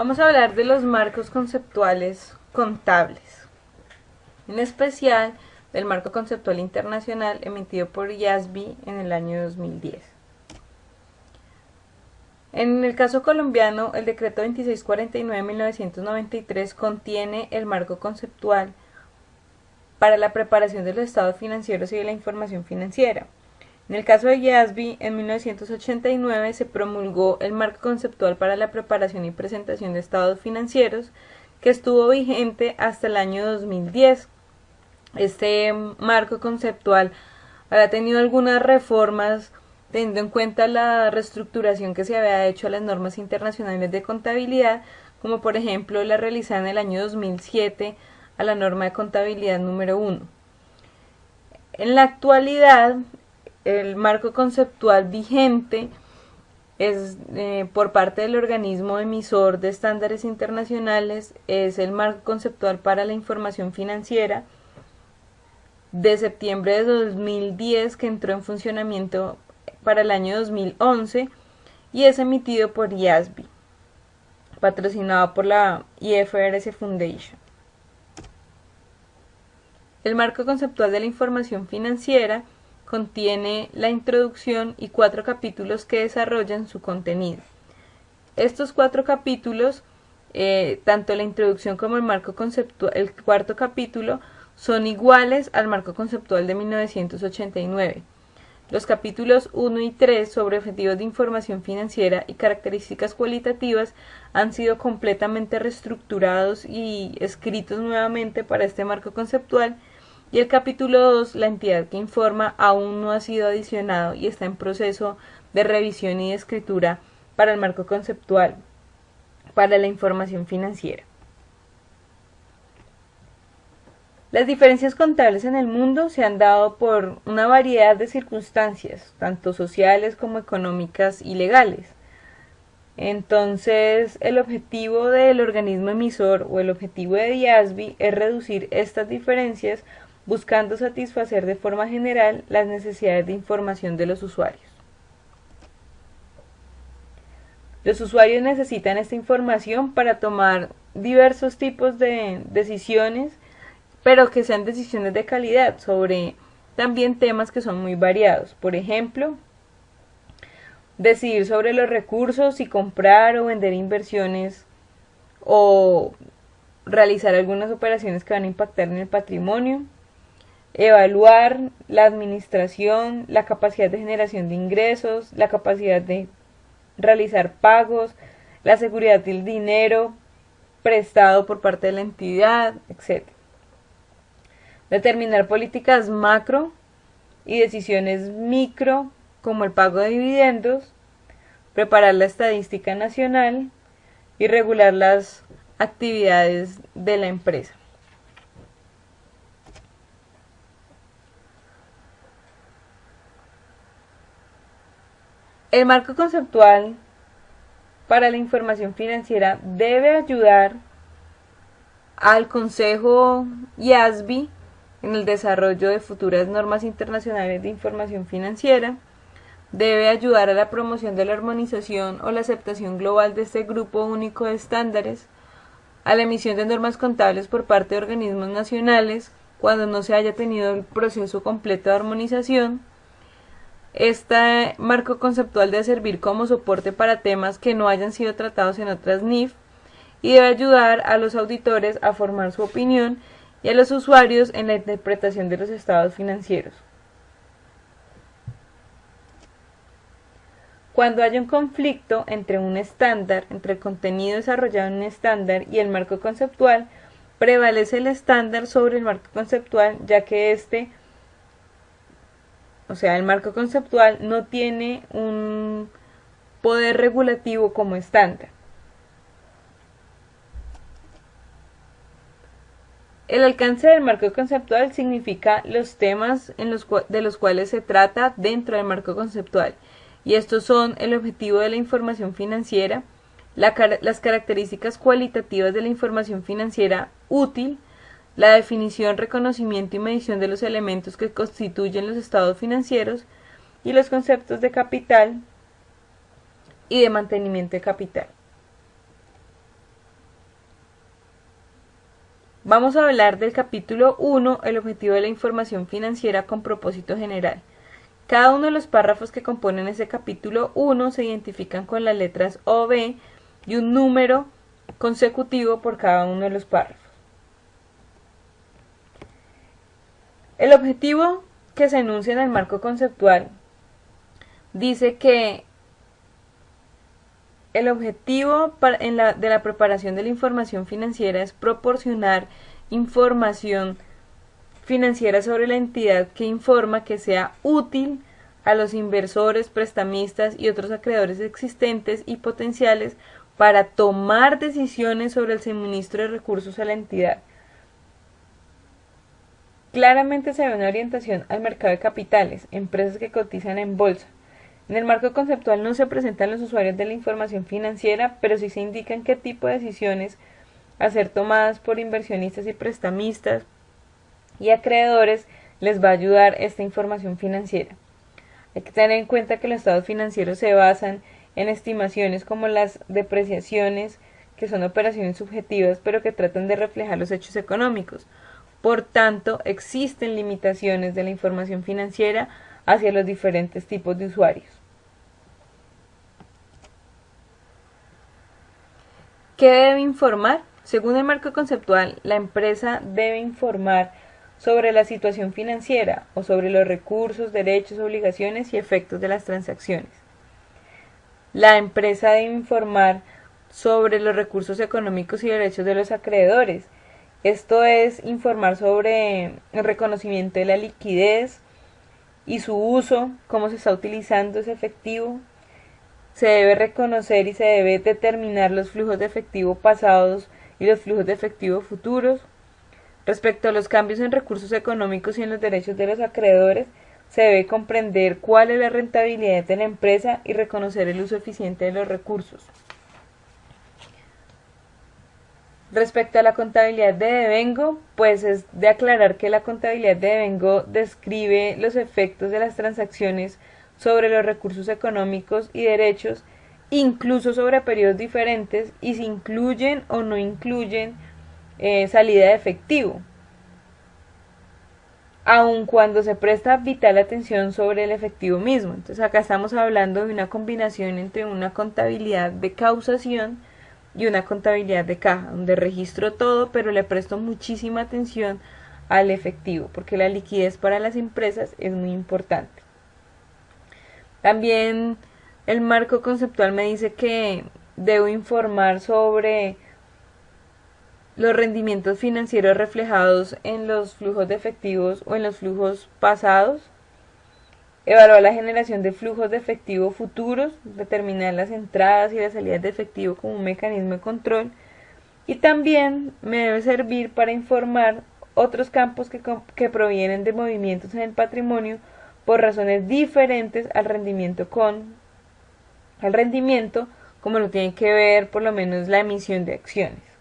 Vamos a hablar de los marcos conceptuales contables, en especial del marco conceptual internacional emitido por IASB en el año 2010. En el caso colombiano, el decreto 2649/1993 contiene el marco conceptual para la preparación de los estados financieros y de la información financiera. En el caso de IASB, en 1989 se promulgó el marco conceptual para la preparación y presentación de estados financieros, que estuvo vigente hasta el año 2010. Este marco conceptual ha tenido algunas reformas teniendo en cuenta la reestructuración que se había hecho a las normas internacionales de contabilidad, como por ejemplo la realizada en el año 2007 a la norma de contabilidad número 1. En la actualidad, el marco conceptual vigente es por parte del organismo emisor de estándares internacionales, es el marco conceptual para la información financiera de septiembre de 2010, que entró en funcionamiento para el año 2011 y es emitido por IASB, patrocinado por la IFRS Foundation. El marco conceptual de la información financiera contiene la introducción y 4 capítulos que desarrollan su contenido. Estos 4 capítulos, tanto la introducción como el marco conceptual, el cuarto capítulo, son iguales al marco conceptual de 1989. Los capítulos 1 y 3 sobre objetivos de información financiera y características cualitativas han sido completamente reestructurados y escritos nuevamente para este marco conceptual, y el capítulo 2, la entidad que informa, aún no ha sido adicionado y está en proceso de revisión y de escritura para el marco conceptual para la información financiera. Las diferencias contables en el mundo se han dado por una variedad de circunstancias, tanto sociales como económicas y legales. Entonces, el objetivo del organismo emisor o el objetivo de IASB es reducir estas diferencias, buscando satisfacer de forma general las necesidades de información de los usuarios. Los usuarios necesitan esta información para tomar diversos tipos de decisiones, pero que sean decisiones de calidad sobre también temas que son muy variados. Por ejemplo, decidir sobre los recursos, si comprar o vender inversiones o realizar algunas operaciones que van a impactar en el patrimonio. Evaluar la administración, la capacidad de generación de ingresos, la capacidad de realizar pagos, la seguridad del dinero prestado por parte de la entidad, etc. Determinar políticas macro y decisiones micro, como el pago de dividendos, preparar la estadística nacional y regular las actividades de la empresa. El marco conceptual para la información financiera debe ayudar al Consejo IASB en el desarrollo de futuras normas internacionales de información financiera, debe ayudar a la promoción de la armonización o la aceptación global de este grupo único de estándares, a la emisión de normas contables por parte de organismos nacionales cuando no se haya tenido el proceso completo de armonización. Este marco conceptual debe servir como soporte para temas que no hayan sido tratados en otras NIF y debe ayudar a los auditores a formar su opinión y a los usuarios en la interpretación de los estados financieros. Cuando haya un conflicto entre un estándar, entre el contenido desarrollado en un estándar y el marco conceptual, prevalece el estándar sobre el marco conceptual, ya que el marco conceptual no tiene un poder regulativo como estándar. El alcance del marco conceptual significa los temas de los cuales se trata dentro del marco conceptual, y estos son el objetivo de la información financiera, las características cualitativas de la información financiera útil, la definición, reconocimiento y medición de los elementos que constituyen los estados financieros y los conceptos de capital y de mantenimiento de capital. Vamos a hablar del capítulo 1, el objetivo de la información financiera con propósito general. Cada uno de los párrafos que componen ese capítulo 1 se identifican con las letras O, B y un número consecutivo por cada uno de los párrafos. El objetivo que se enuncia en el marco conceptual dice que el objetivo de la preparación de la información financiera es proporcionar información financiera sobre la entidad que informa que sea útil a los inversores, prestamistas y otros acreedores existentes y potenciales para tomar decisiones sobre el suministro de recursos a la entidad. Claramente se ve una orientación al mercado de capitales, empresas que cotizan en bolsa. En el marco conceptual no se presentan los usuarios de la información financiera, pero sí se indican qué tipo de decisiones a ser tomadas por inversionistas y prestamistas y acreedores les va a ayudar esta información financiera. Hay que tener en cuenta que los estados financieros se basan en estimaciones como las depreciaciones, que son operaciones subjetivas, pero que tratan de reflejar los hechos económicos. Por tanto, existen limitaciones de la información financiera hacia los diferentes tipos de usuarios. ¿Qué debe informar? Según el marco conceptual, la empresa debe informar sobre la situación financiera o sobre los recursos, derechos, obligaciones y efectos de las transacciones. La empresa debe informar sobre los recursos económicos y derechos de los acreedores. Esto es informar sobre el reconocimiento de la liquidez y su uso, cómo se está utilizando ese efectivo. Se debe reconocer y se debe determinar los flujos de efectivo pasados y los flujos de efectivo futuros. Respecto a los cambios en recursos económicos y en los derechos de los acreedores, se debe comprender cuál es la rentabilidad de la empresa y reconocer el uso eficiente de los recursos. Respecto a la contabilidad de devengo, pues es de aclarar que la contabilidad de devengo describe los efectos de las transacciones sobre los recursos económicos y derechos, incluso sobre periodos diferentes, y si incluyen o no incluyen salida de efectivo, aun cuando se presta vital atención sobre el efectivo mismo. Entonces acá estamos hablando de una combinación entre una contabilidad de causación y una contabilidad de caja, donde registro todo, pero le presto muchísima atención al efectivo, porque la liquidez para las empresas es muy importante. También el marco conceptual me dice que debo informar sobre los rendimientos financieros reflejados en los flujos de efectivos o en los flujos pasados, evaluar la generación de flujos de efectivo futuros, determinar las entradas y las salidas de efectivo como un mecanismo de control, y también me debe servir para informar otros campos que provienen de movimientos en el patrimonio por razones diferentes al rendimiento, como lo tiene que ver por lo menos la emisión de acciones.